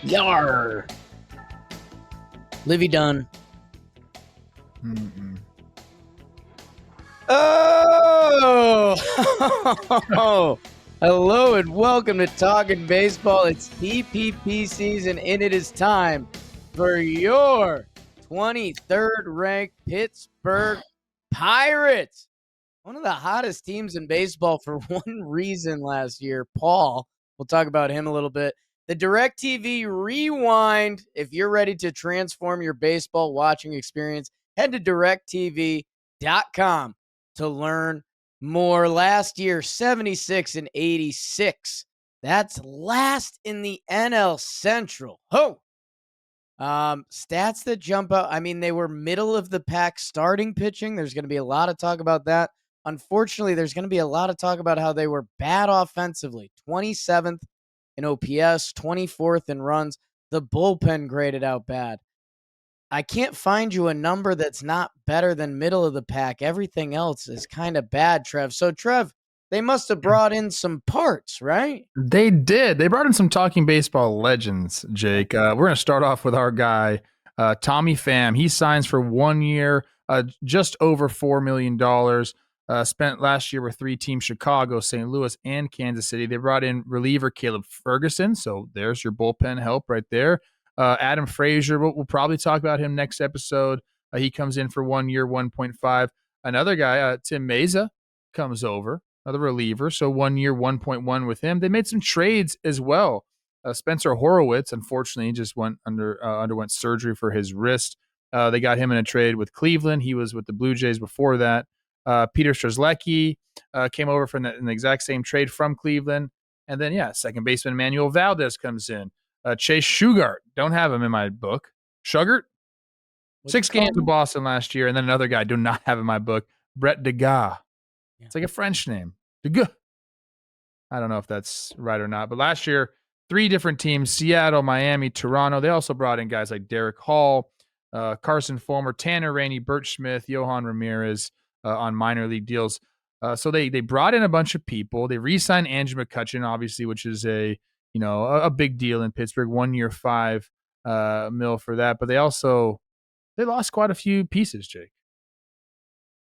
Yar. Livy Dunn. Mm-mm. Oh, hello and welcome to Talkin Baseball. It's TPP season, and it is time for your 23rd ranked Pittsburgh Pirates. One of the hottest teams in baseball for one reason last year. Paul, we'll talk about him a little bit. The DirecTV Rewind. If you're ready to transform your baseball watching experience, head to directtv.com to learn more. Last year, 76 and 86. That's last in the NL Central. Stats that jump out. I mean, they were middle of the pack starting pitching. There's going to be a lot of talk about that. Unfortunately, there's going to be a lot of talk about how they were bad offensively. 27th in OPS, 24th in runs. The bullpen graded out bad. I can't find you a number that's not better than middle of the pack. Everything else is kind of bad, Trev. So, Trev, they must have brought in some parts, right? They did. They brought in some Talking Baseball legends, Jake. We're going to start off with our guy, Tommy Pham. He signs for 1 year, just over $4 million. Spent last year with three teams, Chicago, St. Louis, and Kansas City. They brought in reliever Caleb Ferguson, so there's your bullpen help right there. Adam Frazier, we'll probably talk about him next episode. He comes in for 1 year, 1.5. Another guy, Tim Meza, comes over, another reliever, so 1 year, 1.1 with him. They made some trades as well. Spencer Horowitz, unfortunately, just underwent surgery for his wrist. They got him in a trade with Cleveland. He was with the Blue Jays before that. Peter Strzelecki came over from the exact same trade from Cleveland. And then, second baseman Manuel Valdez comes in. Chase Shugart, don't have him in my book. Shugart, 6 games with Boston last year. And then another guy, do not have in my book, Brett Degas. Yeah. It's like a French name. Degas. I don't know if that's right or not. But last year, 3 different teams, Seattle, Miami, Toronto. They also brought in guys like Derek Hall, Carson Fulmer, Tanner Rainey, Burt Smith, Johan Ramirez, on minor league deals. So they brought in a bunch of people. They re-signed Andrew McCutchen, obviously, which is a big deal in Pittsburgh. 1 year, $5 million for that. But they lost quite a few pieces, Jake.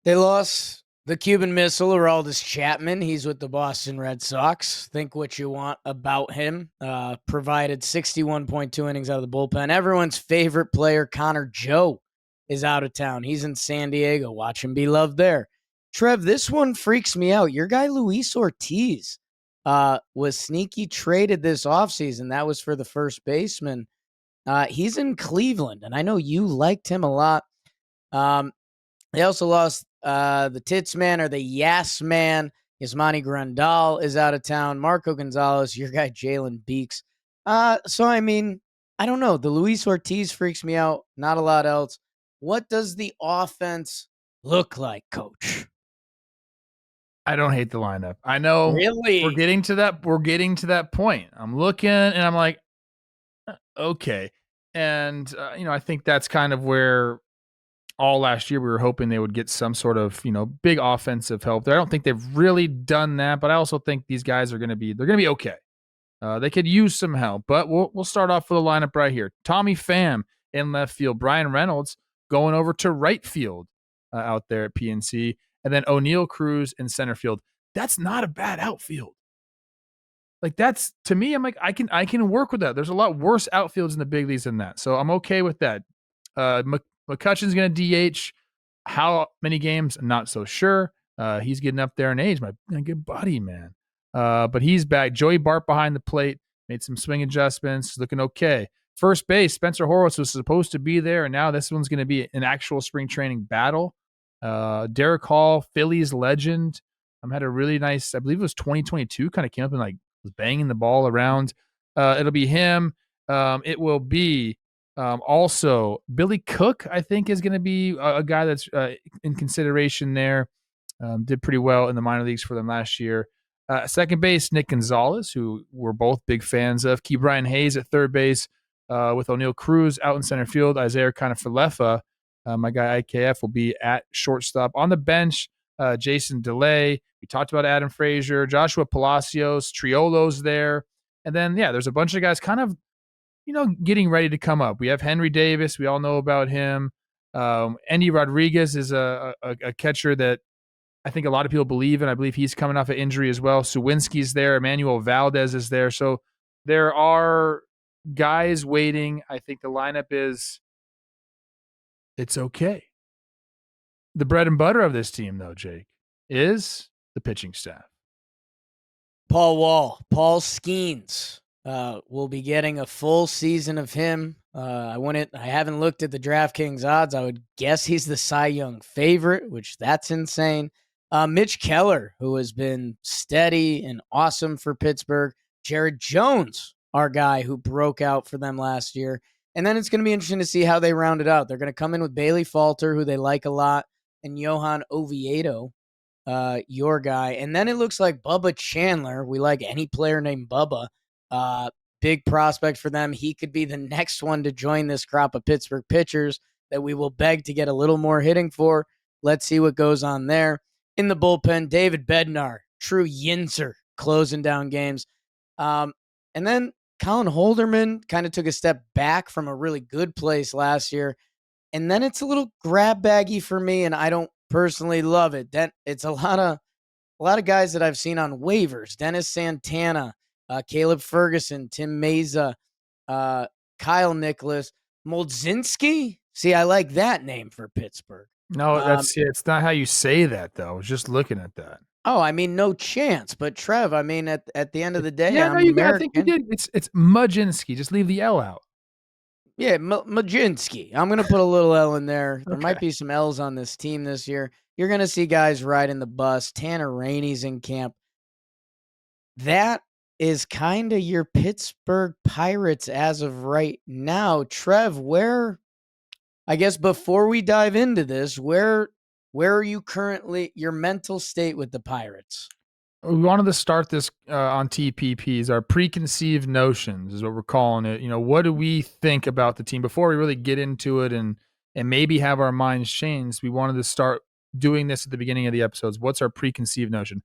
They lost the Cuban Missile, Aroldis Chapman. He's with the Boston Red Sox. Think what you want about him. Provided 61.2 innings out of the bullpen. Everyone's favorite player, Connor Joe, is out of town. He's in San Diego. Watch him be loved there. Trev, this one freaks me out. Your guy, Luis Ortiz, was sneaky traded this offseason. That was for the first baseman. He's in Cleveland, and I know you liked him a lot. They also lost the Tits Man or the Yes Man. Yasmani Grandal is out of town. Marco Gonzalez, your guy, Jalen Beeks. So, I mean, I don't know. The Luis Ortiz freaks me out. Not a lot else. What does the offense look like, Coach? I don't hate the lineup. I know really? We're getting to that point. I'm looking and I'm like, okay. And, I think that's kind of where all last year we were hoping they would get some sort of, big offensive help there. I don't think they've really done that, but I also think these guys they're going to be okay. They could use some help, but we'll start off with a lineup right here. Tommy Pham in left field, Brian Reynolds going over to right field out there at PNC, and then O'Neill Cruz in center field. That's not a bad outfield. Like that's, to me, I'm like, I can work with that. There's a lot worse outfields in the big leagues than that. So I'm okay with that. McCutchen's going to DH. How many games? I'm not so sure. He's getting up there in age. My good buddy, man. But he's back. Joey Bart behind the plate. Made some swing adjustments. Looking okay. First base, Spencer Horowitz was supposed to be there, and now this one's going to be an actual spring training battle. Derek Hall, Phillies legend. Had a really nice, I believe it was 2022, kind of came up and was banging the ball around. It'll be him. It will be also Billy Cook, I think, is going to be a guy that's in consideration there. Did pretty well in the minor leagues for them last year. Second base, Nick Gonzalez, who we're both big fans of. Key Brian Hayes at third base with O'Neill Cruz out in center field. Isaiah Kiner-Falefa, my guy IKF, will be at shortstop. On the bench, Jason DeLay. We talked about Adam Frazier, Joshua Palacios, Triolo's there. And then, there's a bunch of guys kind of getting ready to come up. We have Henry Davis. We all know about him. Andy Rodriguez is a catcher that I think a lot of people believe in. I believe he's coming off an injury as well. Sawinski's there. Emmanuel Valdez is there. So there are guys waiting. I think the lineup it's okay. The bread and butter of this team, though, Jake, is the pitching staff. Paul Skenes. We'll be getting a full season of him. I haven't looked at the DraftKings odds. I would guess he's the Cy Young favorite, which that's insane. Mitch Keller, who has been steady and awesome for Pittsburgh. Jared Jones, our guy who broke out for them last year. And then it's going to be interesting to see how they round it out. They're going to come in with Bailey Falter, who they like a lot, and Johan Oviedo, your guy. And then it looks like Bubba Chandler. We like any player named Bubba. Big prospect for them. He could be the next one to join this crop of Pittsburgh pitchers that we will beg to get a little more hitting for. Let's see what goes on there. In the bullpen, David Bednar, true yinzer, closing down games. And then Colin Holderman kind of took a step back from a really good place last year. And then it's a little grab baggy for me, and I don't personally love it. Then it's a lot of guys that I've seen on waivers. Dennis Santana, Caleb Ferguson, Tim Meza, Kyle Nicholas, Moldzinski. See, I like that name for Pittsburgh. No, it's not how you say that, though. I was just looking at that. Oh, I mean, no chance. But Trev, I mean, at the end of the day, yeah, I'm no, American. I think you did. It's Mudzinski. Just leave the L out. Yeah, Majinski. I'm going to put a little L in there. There might be some L's on this team this year. You're going to see guys riding the bus. Tanner Rainey's in camp. That is kind of your Pittsburgh Pirates as of right now. Trev, I guess before we dive into this, where are you currently, your mental state with the Pirates? We wanted to start this on TPPs. Our preconceived notions is what we're calling it. What do we think about the team before we really get into it and maybe have our minds changed? We wanted to start doing this at the beginning of the episodes. What's our preconceived notion?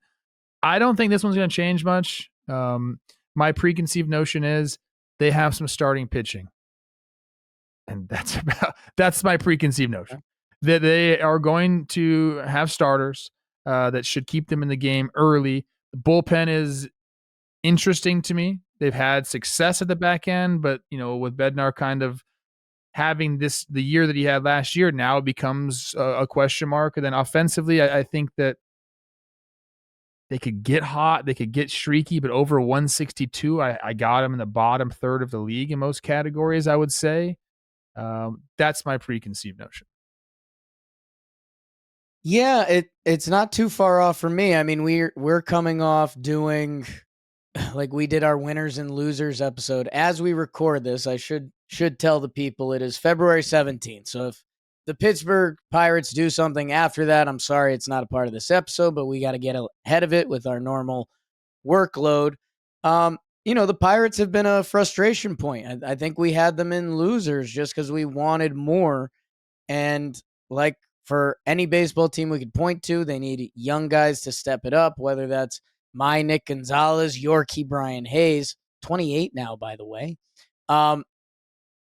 I don't think this one's going to change much. My preconceived notion is they have some starting pitching. And that's my preconceived notion. That they are going to have starters that should keep them in the game early. The bullpen is interesting to me. They've had success at the back end, but with Bednar kind of having the year that he had last year, now it becomes a question mark. And then offensively, I think that they could get hot, they could get streaky, but over 162, I got them in the bottom third of the league in most categories, I would say. That's my preconceived notion. Yeah, it's not too far off for me. I mean, we're coming off doing like we did our winners and losers episode. As we record this, I should tell the people it is February 17th. So if the Pittsburgh Pirates do something after that, I'm sorry it's not a part of this episode, but we got to get ahead of it with our normal workload. The Pirates have been a frustration point. I think we had them in losers just because we wanted more. And like for any baseball team we could point to, they need young guys to step it up, whether that's Nick Gonzalez, Yorkie Brian Hayes, 28 now, by the way.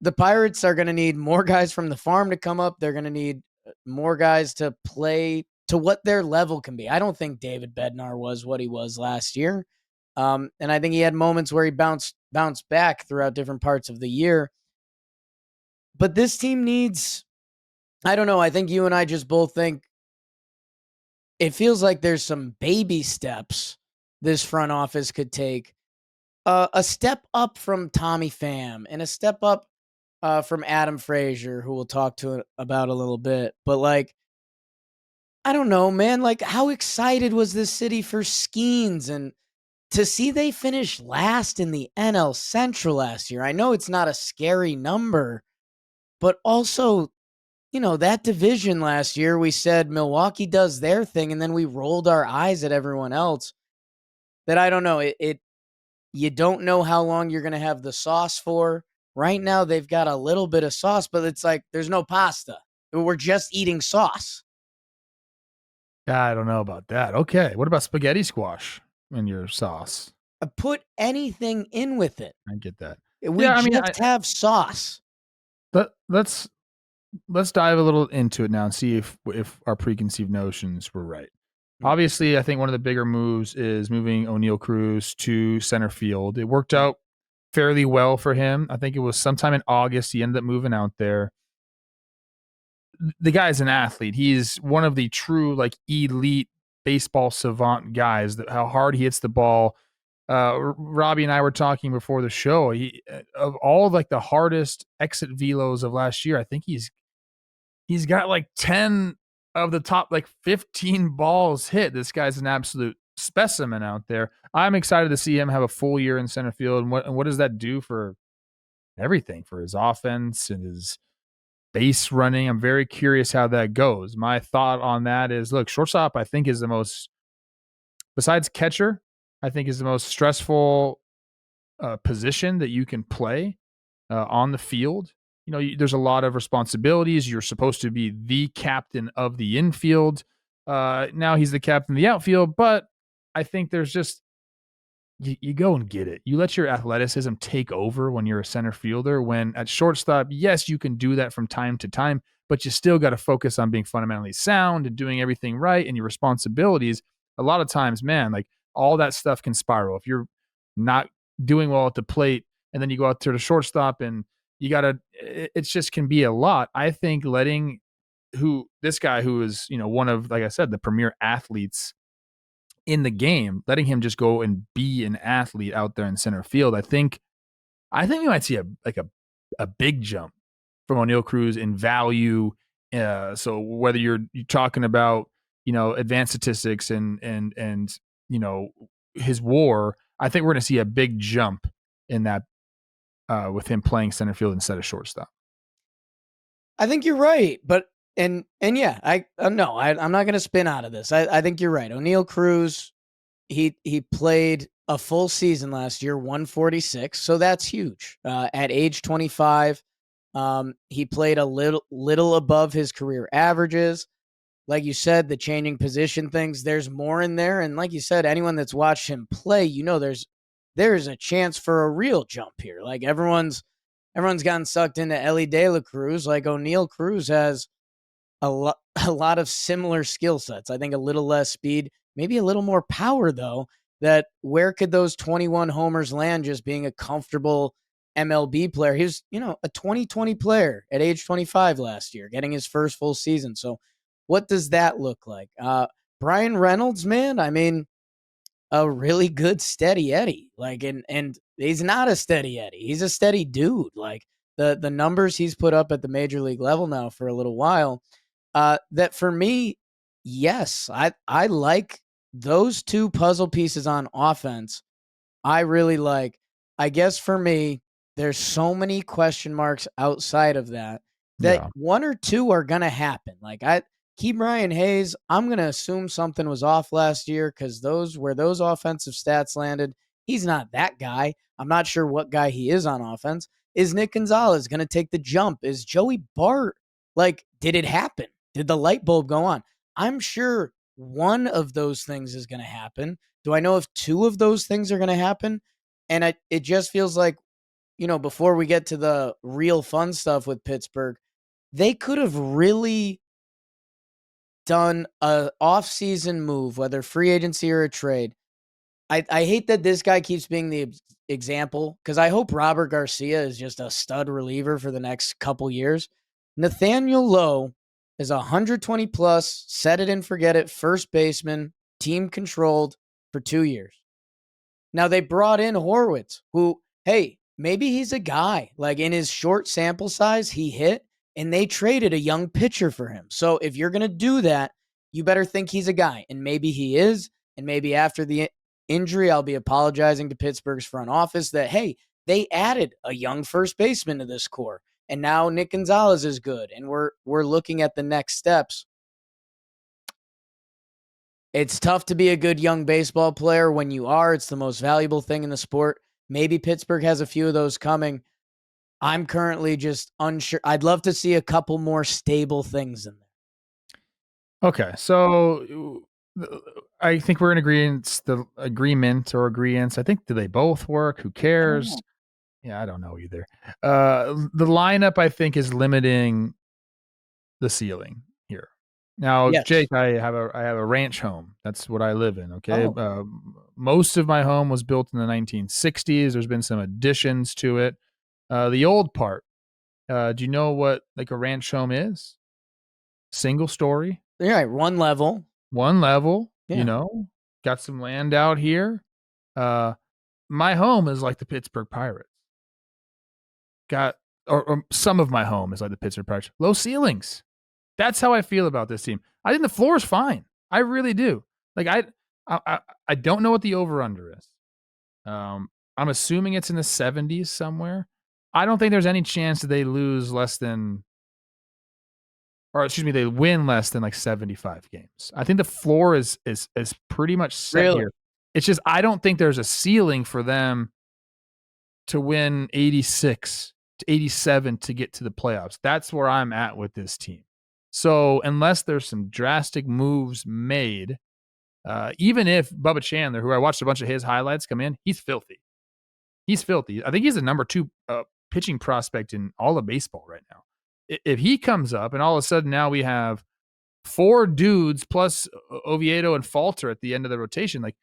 The Pirates are going to need more guys from the farm to come up. They're going to need more guys to play to what their level can be. I don't think David Bednar was what he was last year. And I think he had moments where he bounced back throughout different parts of the year. But this team needs, I don't know, I think you and I just both think it feels like there's some baby steps this front office could take. A step up from Tommy Pham and a step up from Adam Frazier, who we'll talk to about a little bit. But I don't know, man. How excited was this city for Skenes and to see they finished last in the NL Central last year? I know it's not a scary number, but also, that division last year, we said Milwaukee does their thing, and then we rolled our eyes at everyone else. That I don't know. You don't know how long you're going to have the sauce for. Right now, they've got a little bit of sauce, but it's like there's no pasta. We're just eating sauce. I don't know about that. Okay. What about spaghetti squash in your sauce? Put anything in with it. I get that. We Yeah, I mean, just have sauce. let's dive a little into it now and see if our preconceived notions were right. Mm. Obviously, I think one of the bigger moves is moving O'Neal Cruz to center field. It worked out fairly well for him. I think it was sometime in August he ended up moving out there. The guy's an athlete. He's one of the true like elite baseball savant guys. How hard he hits the ball. Robbie and I were talking before the show. He of all like the hardest exit velos of last year, I think he's got like 10 of the top like 15 balls hit. This guy's an absolute specimen out there. I'm excited to see him have a full year in center field. And what does that do for everything, for his offense and his base running? I'm very curious how that goes. My thought on that is, look, shortstop, I think, is the most, besides catcher, I think is the most stressful position that you can play on the field. You know, there's a lot of responsibilities. You're supposed to be the captain of the infield. Now he's the captain of the outfield, but I think there's just you go and get it. You let your athleticism take over when you're a center fielder. When at shortstop, yes, you can do that from time to time, but you still got to focus on being fundamentally sound and doing everything right and your responsibilities. A lot of times, man, like all that stuff can spiral. If you're not doing well at the plate and then you go out to the shortstop and you got to, it just can be a lot. I think letting this guy who is, one of, like I said, the premier athletes in the game, letting him just go and be an athlete out there in center field, I think we might see a big jump from O'Neal Cruz in value. So whether you're talking about advanced statistics and his WAR, I think we're going to see a big jump in that with him playing center field instead of shortstop. I think you're right, but and yeah, no, I'm not going to spin out of this. I think you're right. O'Neal Cruz, he played a full season last year, 146, so that's huge. At age 25, he played a little above his career averages. Like you said, the changing position things, there's more in there, and like you said, anyone that's watched him play, there's a chance for a real jump here. Like everyone's gotten sucked into Ellie De La Cruz. Like O'Neal Cruz has a lot a lot of similar skill sets. I think a little less speed, maybe a little more power though. That where could those 21 homers land just being a comfortable MLB player? He was, a 2020 player at age 25 last year, getting his first full season. So what does that look like? Brian Reynolds, man, I mean, a really good steady Eddie. Like and he's not a steady Eddie. He's a steady dude. Like the numbers he's put up at the major league level now for a little while. That for me, yes, I like those two puzzle pieces on offense. I really like. I guess for me, there's so many question marks outside of that Yeah. one or two are gonna happen. Like Keep Ryan Hayes, I'm gonna assume something was off last year because those offensive stats landed, he's not that guy. I'm not sure what guy he is on offense. Is Nick Gonzalez gonna take the jump? Is Joey Bart, like, did it happen? Did the light bulb go on? I'm sure one of those things is gonna happen. Do I know if two of those things are gonna happen? And it just feels like, before we get to the real fun stuff with Pittsburgh, they could have really done a off-season move, whether free agency or a trade. I hate that this guy keeps being the example because I hope Robert Garcia is just a stud reliever for the next couple years. Nathaniel Lowe is 120 plus, set it and forget it, first baseman, team controlled for 2 years. Now they brought in Horwitz, who, hey, maybe he's a guy. Like in his short sample size, he hit, and they traded a young pitcher for him. So if you're going to do that, you better think he's a guy. And maybe he is. And maybe after the injury, I'll be apologizing to Pittsburgh's front office that, hey, they added a young first baseman to this core. And now Nick Gonzalez is good. And we're looking at the next steps. It's tough to be a good young baseball player when you are. It's the most valuable thing in the sport. Maybe Pittsburgh has a few of those coming. I'm currently just unsure. I'd love to see a couple more stable things in there. Okay, so I think we're in agreement. The agreement or agreements. I think, do they both work? Who I don't cares? know. Yeah, I don't know either. The lineup, I think, is limiting the ceiling here. Now, Yes. Jake, I have a ranch home. That's what I live in. Okay, Oh, most of my home was built in the 1960s. There's been some additions to it. The old part. Do you know what like a ranch home is? Single story, yeah, one level. one level. Yeah. Got some land out here. Uh, my home is like the Pittsburgh Pirates. Got or some of my home is like the Pittsburgh Pirates. Low ceilings. That's how I feel about this team. I think the floor is fine. I really do. Like I don't know what the over under is. I'm assuming it's in the 70s somewhere. I don't think there's any chance that they lose less than, or excuse me, they win less than like 75 games. I think the floor is pretty much set Really? here. It's just I don't think there's a ceiling for them to win 86 to 87 to get to the playoffs. That's where I'm at with this team. So unless there's some drastic moves made, even if Bubba Chandler, who I watched a bunch of his highlights come in, he's filthy. He's filthy. I think he's the number 2 pitching prospect in all of baseball right now. If he comes up and all of a sudden now we have 4 dudes plus Oviedo and Falter at the end of the rotation, like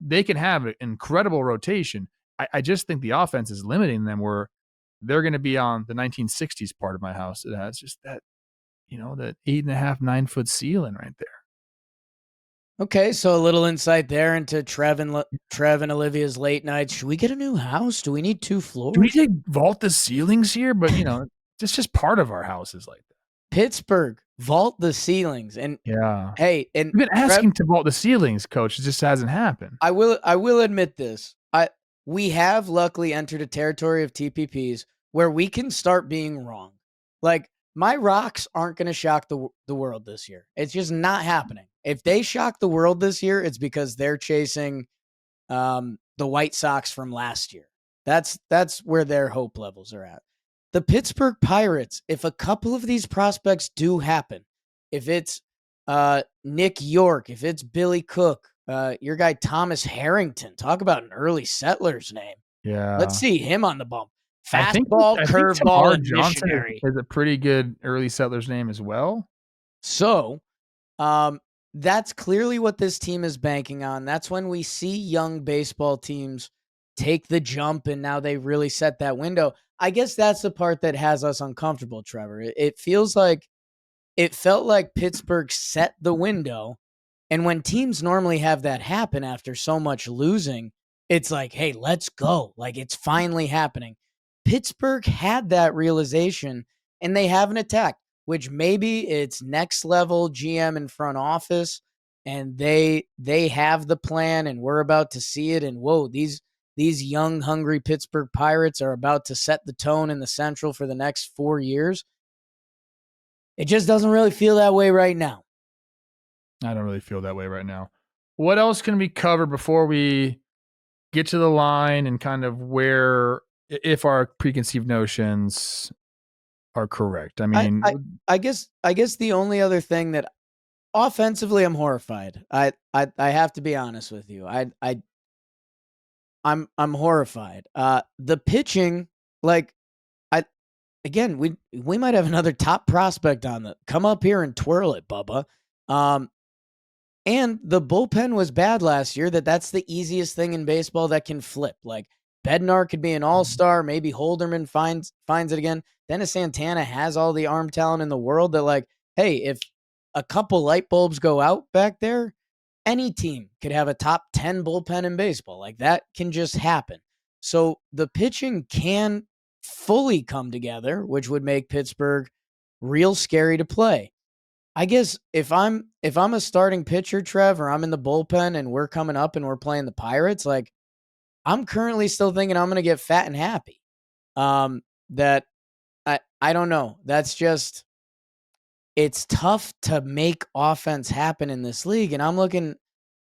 they can have an incredible rotation. I just think the offense is limiting them where they're going to be on the 1960s part of my house. It has just that, that 8.5, 9-foot ceiling right there. Okay, so a little insight there into Trev and Olivia's late nights. Should we get a new house? Do we need 2 Do we floors? need to vault the ceilings here? But it's just part of our houses like that. Pittsburgh, vault the ceilings. And Yeah. hey, and We've been asking to vault the ceilings, coach. It just hasn't happened. I will admit this. We have luckily entered a territory of TPPs where we can start being wrong. Like my Rocks aren't going to shock the world this year. It's just not happening. If they shock the world this year, it's because they're chasing the White Sox from last year. That's where their hope levels are at. The Pittsburgh Pirates, if a couple of these prospects do happen, if it's Nick York, if it's Billy Cook, your guy Thomas Harrington, talk about an early settler's name. Yeah. Let's see him on the bump. I think Curveball, Tamar and Johnson missionary. is a pretty good early settler's name as well. So, that's clearly what this team is banking on. That's when we see young baseball teams take the jump and now they really set that window. I guess that's the part that has us uncomfortable, Trevor. It feels like it felt like Pittsburgh set the window. And when teams normally have that happen after so much losing, it's like, hey, let's go. Like it's finally happening. Pittsburgh had that realization and they haven't attacked, which maybe it's next level GM and front office and they have the plan and we're about to see it. And whoa, these young, hungry Pittsburgh Pirates are about to set the tone in the Central for the next 4 years. It just doesn't really feel that way right now. I don't really feel that way right now. What else can we cover before we get to the line and kind of where, if our preconceived notions are correct? I mean, I guess the only other thing that offensively I'm horrified. I have to be honest with you. I'm horrified. The pitching, like again, we might have another top prospect on the come up here and twirl it, Bubba. And the bullpen was bad last year. That's the easiest thing in baseball that can flip. Like Bednar could be an all-star. Maybe Holderman finds it again. Dennis Santana has all the arm talent in the world that like, hey, if a couple light bulbs go out back there, any team could have a top 10 bullpen in baseball. Like that can just happen. So the pitching can fully come together, which would make Pittsburgh real scary to play. I guess if I'm a starting pitcher, Trev, or I'm in the bullpen and we're coming up and we're playing the Pirates, like I'm currently still thinking I'm going to get fat and happy. That I don't know. That's just it's tough to make offense happen in this league. And I'm looking,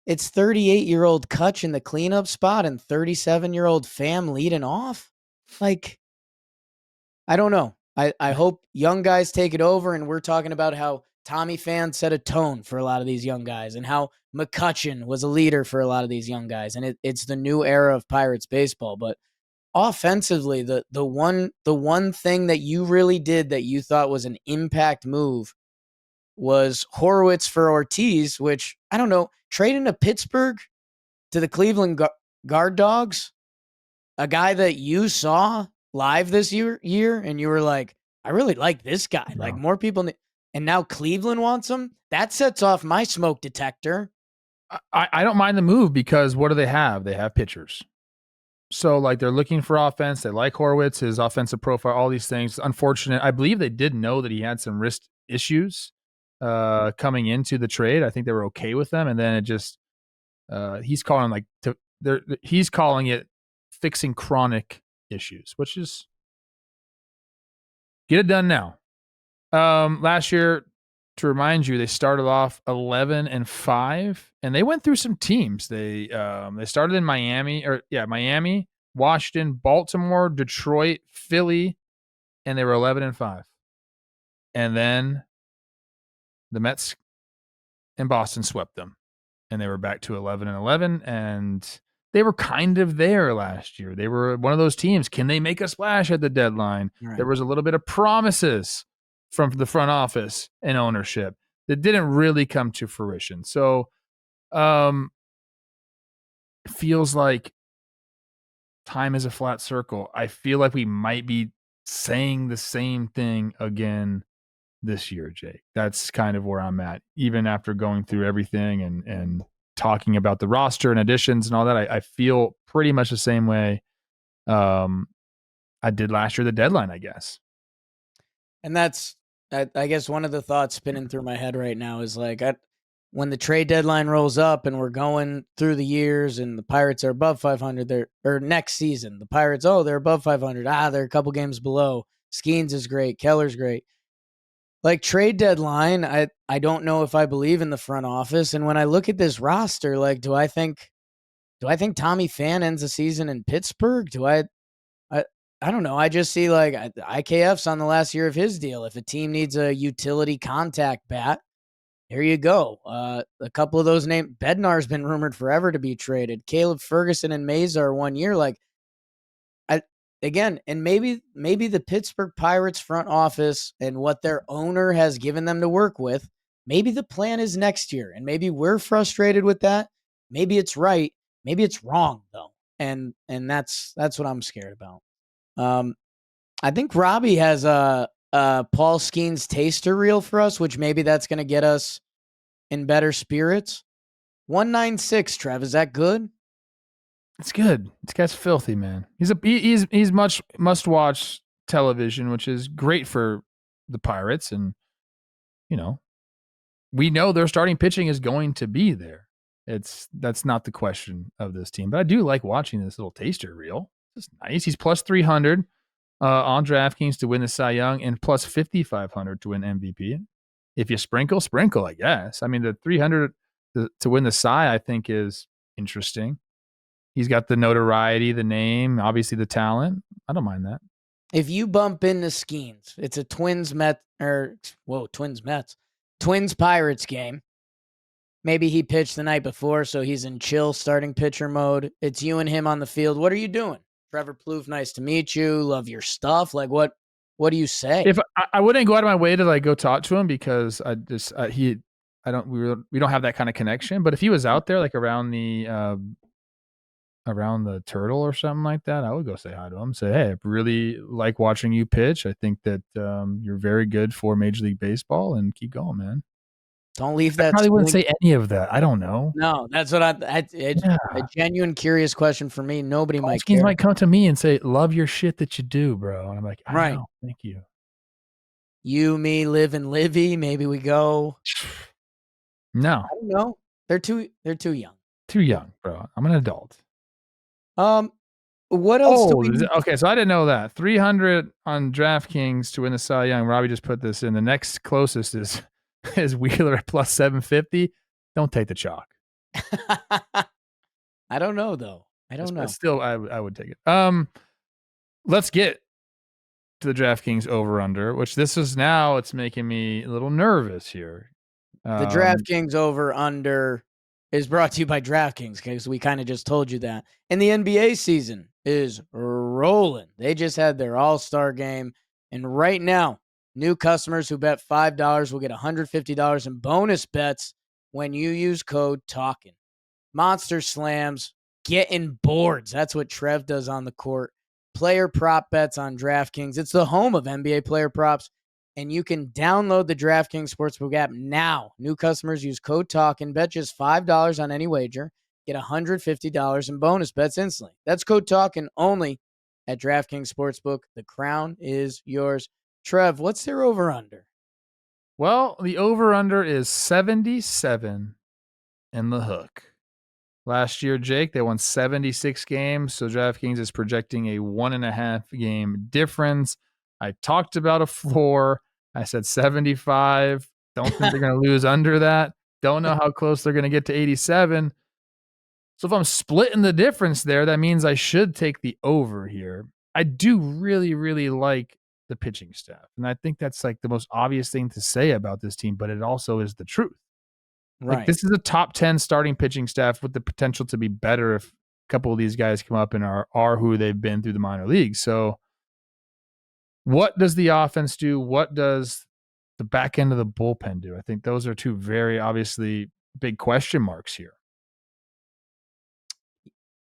it's 38-year-old Kutch in the cleanup spot and 37-year-old Pham leading off. Like, I don't know. I hope young guys take it over, and we're talking about how Tommy Pham set a tone for a lot of these young guys and how McCutchen was a leader for a lot of these young guys. And it's the new era of Pirates baseball. But offensively, the one thing that you really did that you thought was an impact move was Horowitz for Ortiz, which I don't know, trading to Pittsburgh to the Cleveland Guard Dogs, a guy that you saw live this year, and you were like, I really like this guy. No. Like more people, and now Cleveland wants him. That sets off my smoke detector. I don't mind the move because what do they have? They have pitchers. So like they're looking for offense. They like Horowitz, his offensive profile, all these things. Unfortunate. I believe they did know that he had some wrist issues coming into the trade. I think they were okay with them, and then it just he's calling he's calling it fixing chronic issues, which is get it done now. Last year, to remind you, they started off 11-5, and they went through some teams. They started in Miami, Washington, Baltimore, Detroit, Philly, and they were 11-5. And then the Mets and Boston swept them, and they were back to 11-11, and they were kind of there last year. They were one of those teams. Can they make a splash at the deadline? Right. There was a little bit of promises from the front office and ownership that didn't really come to fruition. So it feels like time is a flat circle. I feel like we might be saying the same thing again this year, Jake. That's kind of where I'm at, even after going through everything and talking about the roster and additions and all that. I feel pretty much the same way I did last year, the deadline, I guess. And that's, I guess, one of the thoughts spinning through my head right now is like, when the trade deadline rolls up and we're going through the years and the Pirates are above 500, or next season, the Pirates, they're above 500. They're a couple games below. Skenes is great. Keller's great. Like trade deadline, I don't know if I believe in the front office. And when I look at this roster, like, do I think Tommy Pham ends the season in Pittsburgh? I don't know. I just see like IKF's on the last year of his deal. If a team needs a utility contact bat, here you go. A couple of those names. Bednar's been rumored forever to be traded. Caleb Ferguson and Meza are 1 year. Like, again, and maybe the Pittsburgh Pirates front office and what their owner has given them to work with, maybe the plan is next year, and maybe we're frustrated with that. Maybe it's right. Maybe it's wrong though, and that's what I'm scared about. I think Robbie has a Paul Skenes taster reel for us, which maybe that's going to get us in better spirits. 196, Trev, is that good? It's good. This guy's filthy, man. He's much must-watch television, which is great for the Pirates, and we know their starting pitching is going to be there. That's not the question of this team, but I do like watching this little taster reel. It's nice. He's plus 300 on DraftKings to win the Cy Young, and plus 5,500 to win MVP. If you sprinkle, I guess. I mean, the 300 to win the Cy, I think, is interesting. He's got the notoriety, the name, obviously the talent. I don't mind that. If you bump into Skenes, it's a Twins Pirates game. Maybe he pitched the night before, so he's in chill starting pitcher mode. It's you and him on the field. What are you doing? Trevor Plouffe, nice to meet you. Love your stuff. Like, what do you say? If I wouldn't go out of my way to like go talk to him, because we don't have that kind of connection. But if he was out there like around the turtle or something like that, I would go say hi to him. Say, hey, I really like watching you pitch. I think that you're very good for Major League Baseball, and keep going, man. Don't leave that. I probably wouldn't say any of that. I don't know. No, that's what a genuine curious question for me. Nobody might care. Might come to me and say, love your shit that you do, bro. And I'm like, I know. Thank you. You, me, Liv, and Livy. Maybe we go. No. I don't know. They're too young. Too young, bro. I'm an adult. What else do we need? Okay, so I didn't know that. 300 on DraftKings to win the Cy Young. Robbie just put this in. The next closest is Wheeler at plus 750. Don't take the chalk. I don't know though. I don't know. Still, I would take it. Let's get to the DraftKings over under, which it's making me a little nervous here. The DraftKings over under is brought to you by DraftKings, because we kind of just told you that. And the NBA season is rolling. They just had their All-Star game. And right now, new customers who bet $5 will get $150 in bonus bets when you use code Talkin. Monster slams, getting boards. That's what Trev does on the court. Player prop bets on DraftKings. It's the home of NBA player props, and you can download the DraftKings Sportsbook app now. New customers use code Talkin, bet just $5 on any wager, get $150 in bonus bets instantly. That's code Talkin only at DraftKings Sportsbook. The crown is yours. Trev, what's their over-under? Well, the over-under is 77 in the hook. Last year, Jake, they won 76 games, so DraftKings is projecting a 1.5 game difference. I talked about a floor. I said 75. Don't think they're going to lose under that. Don't know how close they're going to get to 87. So if I'm splitting the difference there, that means I should take the over here. I do really, really like the pitching staff, and I think that's like the most obvious thing to say about this team, but it also is the truth. Right. Like, this is a top 10 starting pitching staff with the potential to be better if a couple of these guys come up and are who they've been through the minor leagues. So what does the offense do? What does the back end of the bullpen do? I think those are two very obviously big question marks here.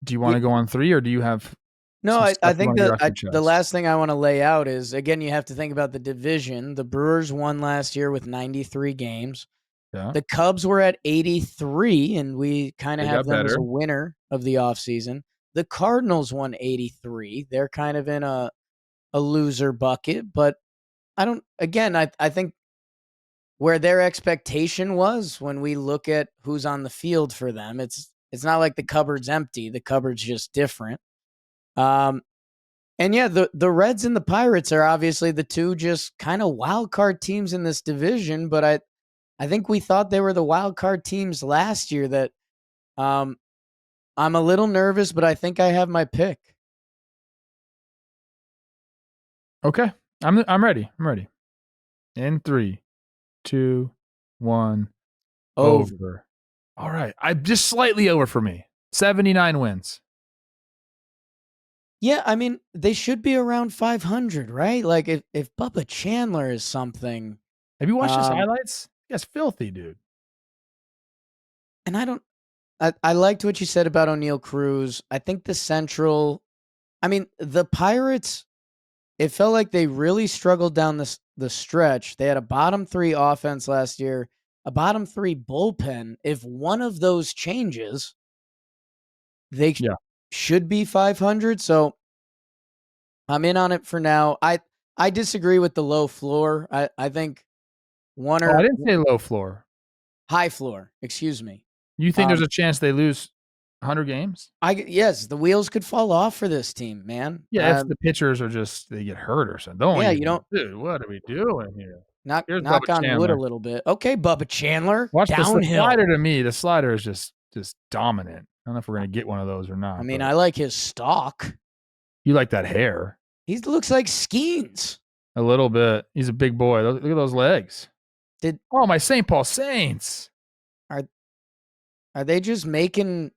Do you want to go on 3, or do you have No, some I stuff you think wanna get off your the chest? last thing I want to lay out is, again, you have to think about the division. The Brewers won last year with 93 games. Yeah. The Cubs were at 83, and we kind of They have got them as better. a winner of the offseason. The Cardinals won 83. They're kind of in a loser bucket, but I think where their expectation was when we look at who's on the field for them, it's not like the cupboard's empty. The cupboard's just different. And yeah, the Reds and the Pirates are obviously the two just kind of wild card teams in this division, but I think we thought they were the wild card teams last year. That I'm a little nervous, but I think I have my pick. Okay. I'm ready. I'm ready. In 3, 2, 1. Over. All right. I'm just slightly over for me. 79 wins. Yeah, I mean, they should be around 500, right? Like if Bubba Chandler is something. Have you watched his highlights? That's filthy, dude. And I liked what you said about O'Neal Cruz. I think the Central, I mean, the Pirates, it felt like they really struggled down the stretch. They had a bottom 3 offense last year, a bottom 3 bullpen. If one of those changes, they should be 500. So I'm in on it for now. I disagree with the low floor. I think one I or didn't say low floor. high floor, excuse me. You think there's a chance they lose 100 games? Yes, the wheels could fall off for this team, man. Yeah, if the pitchers are they get hurt or something. Dude, what are we doing here? Here's knock Bubba on wood a Chandler. little bit. Okay, Bubba Chandler, Watch the downhill. slider to me. The slider is just dominant. I don't know if we're going to get one of those or not. I mean, I like his stalk. You like that hair. He looks like Skenes. A little bit. He's a big boy. Look at those legs. My St. Paul Saints. Are they just making...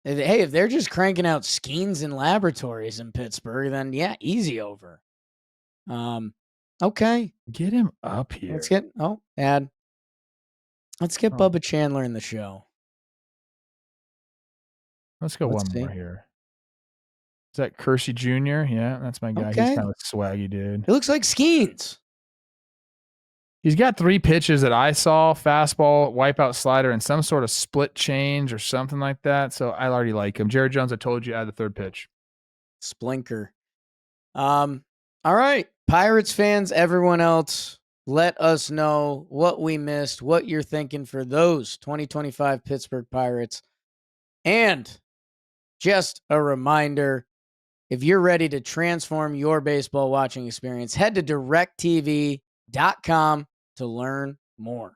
Hey, if they're just cranking out Skenes and laboratories in Pittsburgh, then yeah, easy over. Okay. Get him up here. Let's get Bubba Chandler in the show. Let's go one more here. Is that Kersey Jr.? Yeah, that's my guy. Okay. He's kind of a swaggy dude. It looks like Skenes. He's got 3 pitches that I saw: fastball, wipeout slider, and some sort of split change or something like that. So I already like him. Jared Jones, I told you, add the 3rd pitch. Splinker. All right. Pirates fans, everyone else, let us know what we missed, what you're thinking for those 2025 Pittsburgh Pirates. And just a reminder, if you're ready to transform your baseball watching experience, head to directtv.com to learn more.